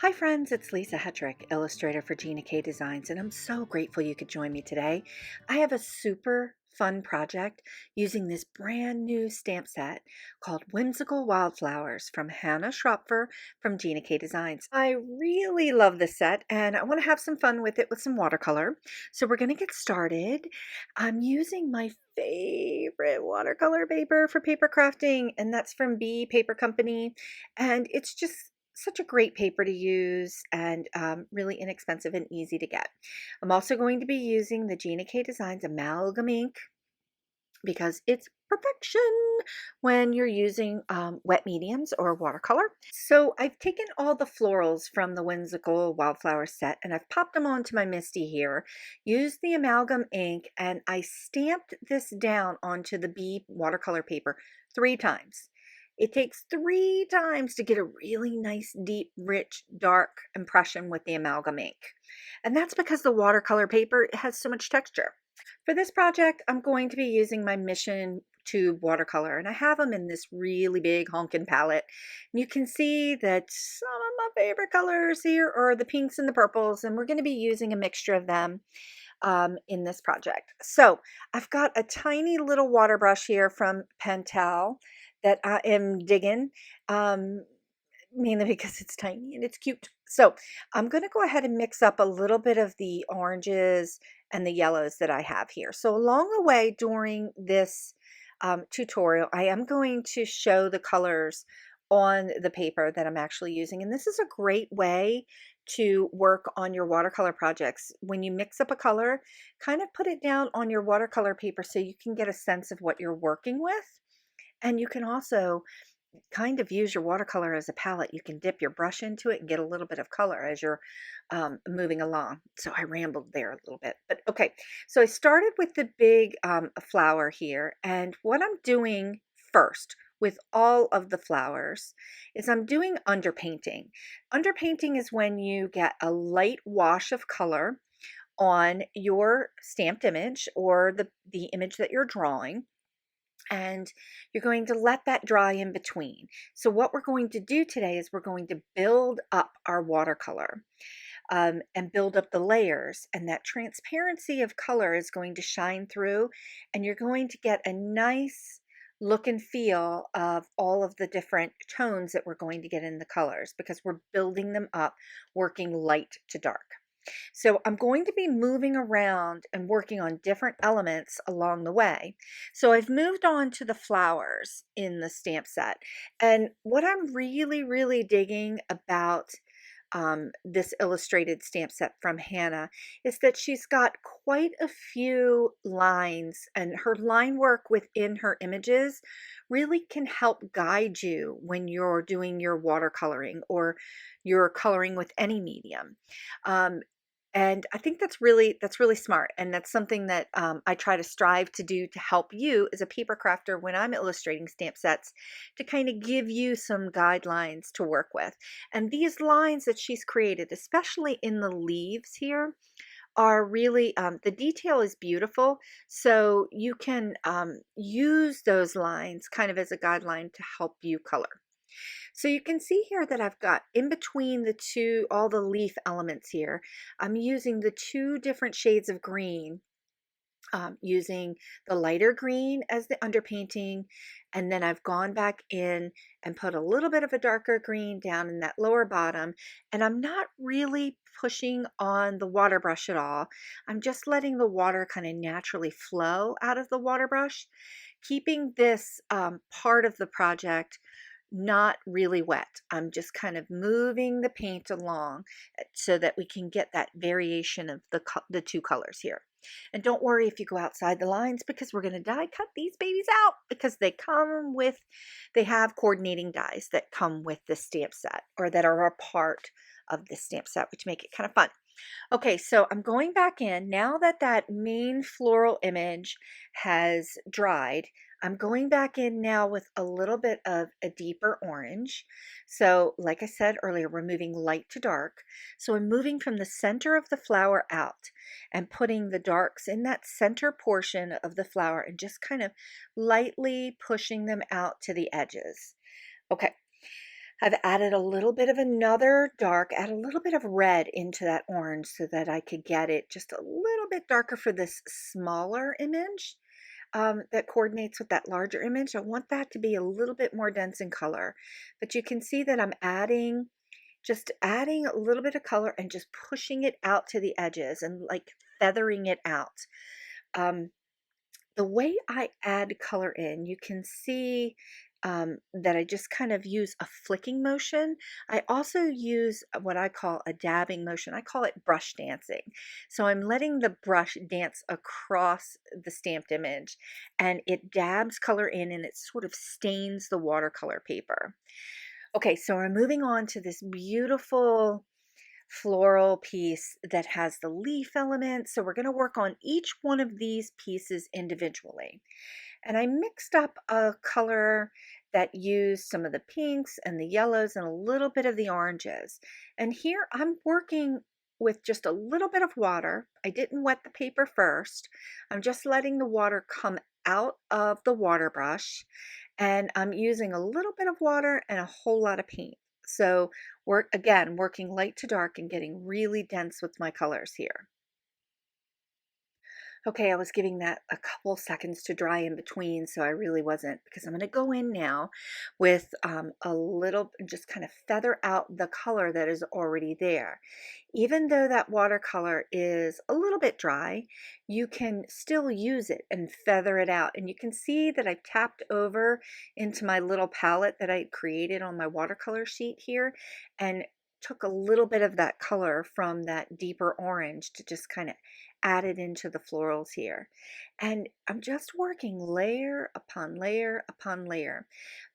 Hi friends, it's Lisa Hetrick, illustrator for Gina K Designs, and I'm so grateful you could join me today. I have a super fun project using this brand new stamp set called Whimsical Wildflowers from Hannah Schroepfer from Gina K Designs. I really love this set and I want to have some fun with it with some watercolor. So we're going to get started. I'm using my favorite watercolor paper for paper crafting, and that's from B Paper Company, and it's just such a great paper to use and really inexpensive and easy to get. I'm also going to be using the Gina K Designs amalgam ink because it's perfection when you're using wet mediums or watercolor. So I've taken all the florals from the Whimsical Wildflower set and I've popped them onto my Misty here, used the amalgam ink, and I stamped this down onto the B watercolor paper 3 times. It takes 3 times to get a really nice, deep, rich, dark impression with the amalgam ink. And that's because the watercolor paper has so much texture. For this project, I'm going to be using my Mission Tube watercolor, and I have them in this really big honkin' palette. And you can see that some of my favorite colors here are the pinks and the purples, and we're going to be using a mixture of them in this project. So I've got a tiny little water brush here from Pentel that I am digging. Mainly because it's tiny and it's cute. So I'm going to go ahead and mix up a little bit of the oranges and the yellows that I have here. So along the way during this tutorial, I am going to show the colors on the paper that I'm actually using. And this is a great way to work on your watercolor projects. When you mix up a color, kind of put it down on your watercolor paper so you can get a sense of what you're working with. And you can also kind of use your watercolor as a palette. You can dip your brush into it and get a little bit of color as you're moving along. So I rambled there a little bit, but okay. So I started with the big flower here, and what I'm doing first with all of the flowers is I'm doing underpainting. Underpainting is when you get a light wash of color on your stamped image or the image that you're drawing, and you're going to let that dry in between. So what we're going to do today is we're going to build up our watercolor and build up the layers, and that transparency of color is going to shine through, and you're going to get a nice look and feel of all of the different tones that we're going to get in the colors because we're building them up, working light to dark. So I'm going to be moving around and working on different elements along the way. So I've moved on to the flowers in the stamp set. And what I'm really digging about this illustrated stamp set from Hannah is that she's got quite a few lines, and her line work within her images really can help guide you when you're doing your watercoloring or you're coloring with any medium. And I think that's really smart, and that's something that I try to strive to do to help you as a paper crafter when I'm illustrating stamp sets, to kind of give you some guidelines to work with. And these lines that she's created, especially in the leaves here, are really the detail is beautiful. So you can use those lines kind of as a guideline to help you color. So you can see here that I've got in between the two, all the leaf elements here, I'm using the 2 different shades of green, using the lighter green as the underpainting, and then I've gone back in and put a little bit of a darker green down in that lower bottom, and I'm not really pushing on the water brush at all. I'm just letting the water kind of naturally flow out of the water brush, keeping this part of the project not really wet. I'm just kind of moving the paint along so that we can get that variation of the 2 colors here. And don't worry if you go outside the lines, because we're going to die cut these babies out because they have coordinating dies that come with the stamp set, or that are a part of the stamp set, which make it kind of fun. Okay, so I'm going back in now that that main floral image has dried. I'm going back in now with a little bit of a deeper orange. So like I said earlier, we're moving light to dark. So I'm moving from the center of the flower out and putting the darks in that center portion of the flower and just kind of lightly pushing them out to the edges. Okay. I've added a little bit of another dark, add a little bit of red into that orange so that I could get it just a little bit darker for this smaller image that coordinates with that larger image. I want that to be a little bit more dense in color, but you can see that I'm just adding a little bit of color and just pushing it out to the edges and like feathering it out. Um, the way I add color in, you can see that I just kind of use a flicking motion. I also use what I call a dabbing motion. I call it brush dancing. So I'm letting the brush dance across the stamped image and it dabs color in and it sort of stains the watercolor paper. Okay, so I'm moving on to this beautiful floral piece that has the leaf element. So we're going to work on each one of these pieces individually. And I mixed up a color that used some of the pinks and the yellows and a little bit of the oranges. And here I'm working with just a little bit of water. I didn't wet the paper first. I'm just letting the water come out of the water brush. And I'm using a little bit of water and a whole lot of paint. So working light to dark and getting really dense with my colors here. Okay, I was giving that a couple seconds to dry in between, so I really wasn't, because I'm going to go in now with a little, just kind of feather out the color that is already there. Even though that watercolor is a little bit dry, you can still use it and feather it out. And you can see that I've tapped over into my little palette that I created on my watercolor sheet here and took a little bit of that color from that deeper orange to just kind of added into the florals here. And I'm just working layer upon layer upon layer,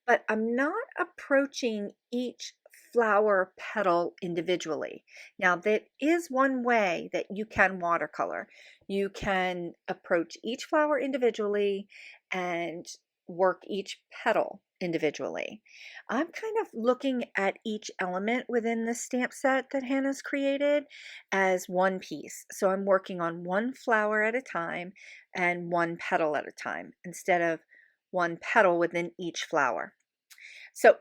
but I'm not approaching each flower petal individually. Now, that is one way that you can watercolor. You can approach each flower individually and work each petal individually. I'm kind of looking at each element within the stamp set that Hannah's created as one piece. So I'm working on one flower at a time and one petal at a time instead of one petal within each flower. So,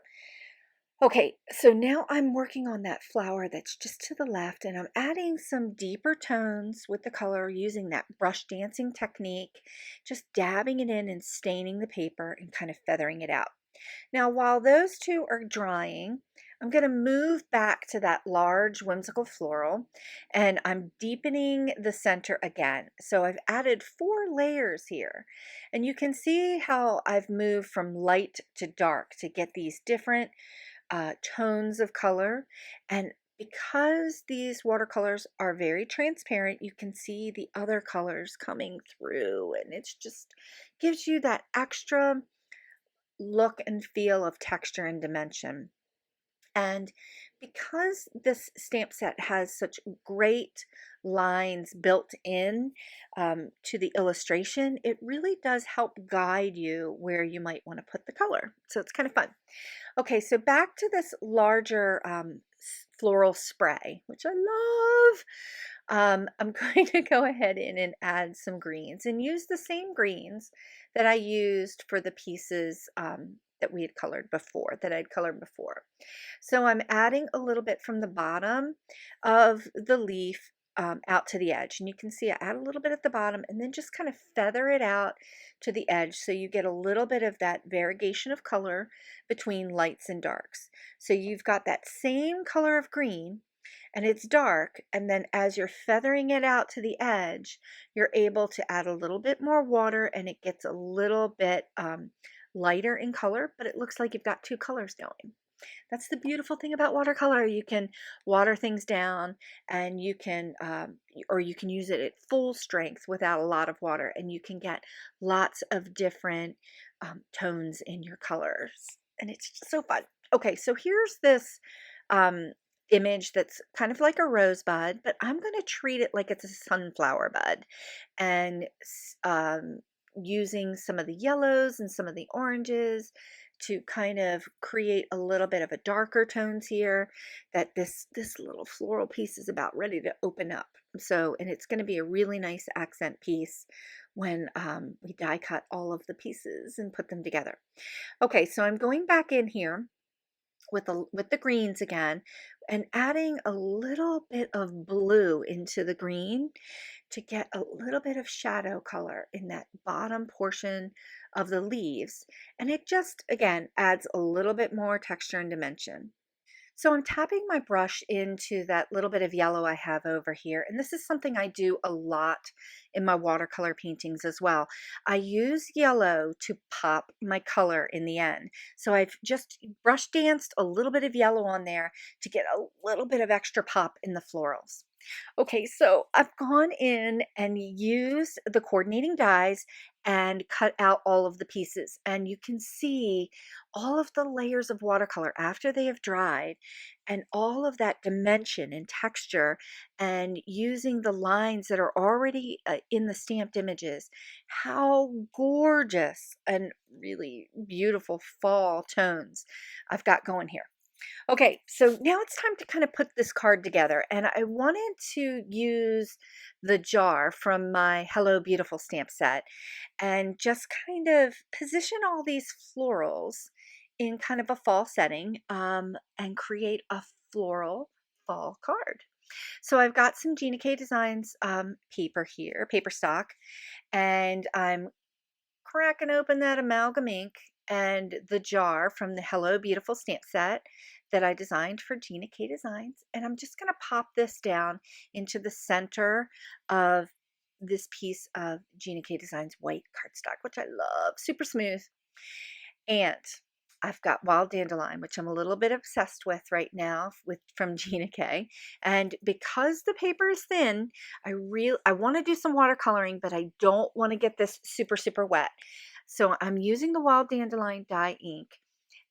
okay, so now I'm working on that flower that's just to the left and I'm adding some deeper tones with the color using that brush dancing technique, just dabbing it in and staining the paper and kind of feathering it out. Now, while those two are drying, I'm going to move back to that large whimsical floral and I'm deepening the center again. So I've added 4 layers here and you can see how I've moved from light to dark to get these different tones of color. And because these watercolors are very transparent, you can see the other colors coming through and it's just gives you that extra look and feel of texture and dimension. And because this stamp set has such great lines built in to the illustration, it really does help guide you where you might want to put the color. So it's kind of fun. Okay, so back to this larger floral spray, which I love. I'm going to go ahead in and add some greens and use the same greens that I used for the pieces that we had colored before, that I'd colored before. So I'm adding a little bit from the bottom of the leaf out to the edge. And you can see I add a little bit at the bottom and then just kind of feather it out to the edge so you get a little bit of that variegation of color between lights and darks. So you've got that same color of green and it's dark, and then as you're feathering it out to the edge, you're able to add a little bit more water and it gets a little bit lighter in color, but it looks like you've got 2 colors going. That's the beautiful thing about watercolor. You can water things down and you can, or you can use it at full strength without a lot of water and you can get lots of different tones in your colors. And it's just so fun. Okay, so here's this image that's kind of like a rosebud, but I'm going to treat it like it's a sunflower bud. And using some of the yellows and some of the oranges to kind of create a little bit of a darker tones here that this little floral piece is about ready to open up. So, and it's going to be a really nice accent piece when we die cut all of the pieces and put them together. Okay, so I'm going back in here with the greens again, and adding a little bit of blue into the green to get a little bit of shadow color in that bottom portion of the leaves. And it just, again, adds a little bit more texture and dimension. So I'm tapping my brush into that little bit of yellow I have over here. And this is something I do a lot in my watercolor paintings as well. I use yellow to pop my color in the end. So I've just brush danced a little bit of yellow on there to get a little bit of extra pop in the florals. Okay, so I've gone in and used the coordinating dies and cut out all of the pieces. And you can see all of the layers of watercolor after they have dried and all of that dimension and texture, and using the lines that are already in the stamped images. How gorgeous and really beautiful fall tones I've got going here. Okay, so now it's time to kind of put this card together, and I wanted to use the jar from my Hello Beautiful stamp set and just kind of position all these florals in kind of a fall setting, and create a floral fall card. So I've got some Gina K Designs paper here, paper stock, and I'm cracking open that amalgam ink and the jar from the Hello Beautiful stamp set that I designed for Gina K Designs. And I'm just going to pop this down into the center of this piece of Gina K Designs white cardstock, which I love, super smooth. And I've got wild dandelion, which I'm a little bit obsessed with right now with from Gina K. And because the paper is thin, I want to do some watercoloring, but I don't want to get this super, super wet. So I'm using the wild dandelion dye ink,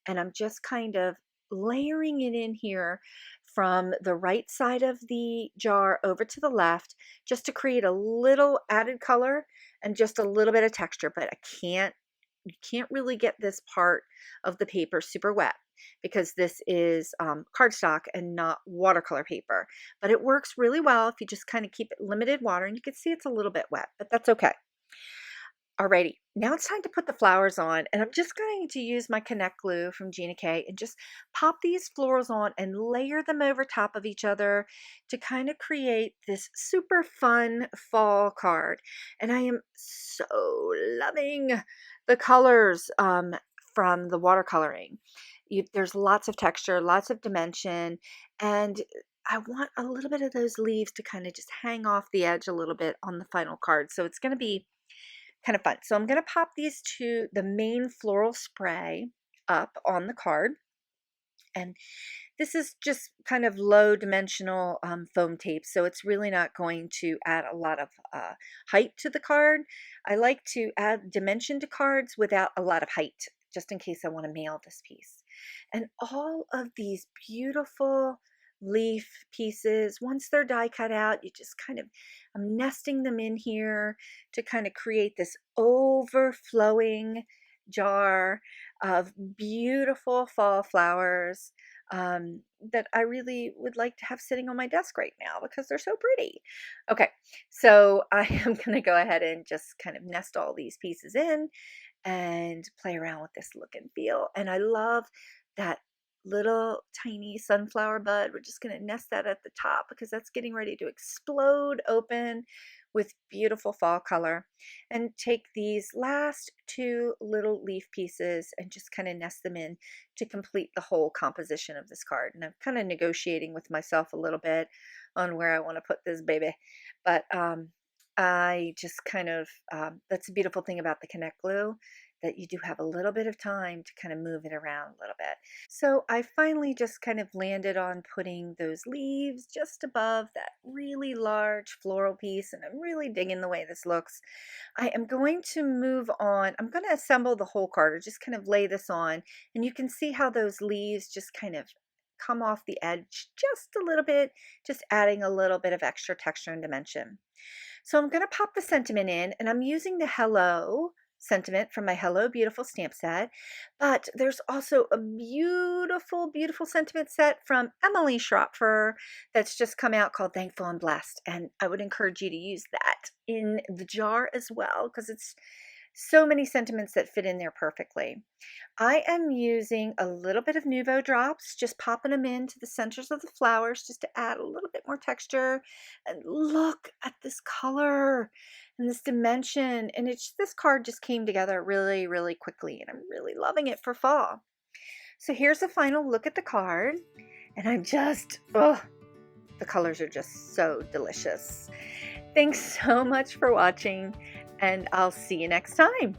and I'm just kind of layering it in here from the right side of the jar over to the left, just to create a little added color and just a little bit of texture. But you can't really get this part of the paper super wet because this is cardstock and not watercolor paper. But it works really well if you just kind of keep it limited water, and you can see it's a little bit wet, but that's okay. Alrighty, now it's time to put the flowers on, and I'm just going to use my Connect glue from Gina K and just pop these florals on and layer them over top of each other to kind of create this super fun fall card. And I am so loving the colors from the watercoloring. There's lots of texture, lots of dimension, and I want a little bit of those leaves to kind of just hang off the edge a little bit on the final card. So it's going to be kind of fun. So I'm going to pop the main floral spray up on the card. And this is just kind of low dimensional foam tape, so it's really not going to add a lot of height to the card. I like to add dimension to cards without a lot of height, just in case I want to mail this piece. And all of these beautiful leaf pieces, once they're die cut out, you just kind of, I'm nesting them in here to kind of create this overflowing jar of beautiful fall flowers that I really would like to have sitting on my desk right now because they're so pretty. Okay, so I am going to go ahead and just kind of nest all these pieces in and play around with this look and feel. And I love that little tiny sunflower bud. We're just going to nest that at the top because that's getting ready to explode open with beautiful fall color. And take these last two little leaf pieces and just kind of nest them in to complete the whole composition of this card. And I'm kind of negotiating with myself a little bit on where I want to put this baby. But I just kind of, that's a beautiful thing about the Connect glue, that you do have a little bit of time to kind of move it around a little bit. So I finally just kind of landed on putting those leaves just above that really large floral piece, and I'm really digging the way this looks. I am going to move on. I'm going to assemble the whole card, or just kind of lay this on, and you can see how those leaves just kind of come off the edge just a little bit, just adding a little bit of extra texture and dimension. So I'm going to pop the sentiment in, and I'm using the Hello sentiment from my Hello Beautiful stamp set, but there's also a beautiful, beautiful sentiment set from Hannah Schroepfer that's just come out called Thankful and Blessed, and I would encourage you to use that in the jar as well because it's So many sentiments that fit in there perfectly. I am using a little bit of Nuvo drops, just popping them into the centers of the flowers just to add a little bit more texture. And look at this color and this dimension. And this card just came together really, really quickly. And I'm really loving it for fall. So here's a final look at the card. And I'm just, oh, the colors are just so delicious. Thanks so much for watching, and I'll see you next time.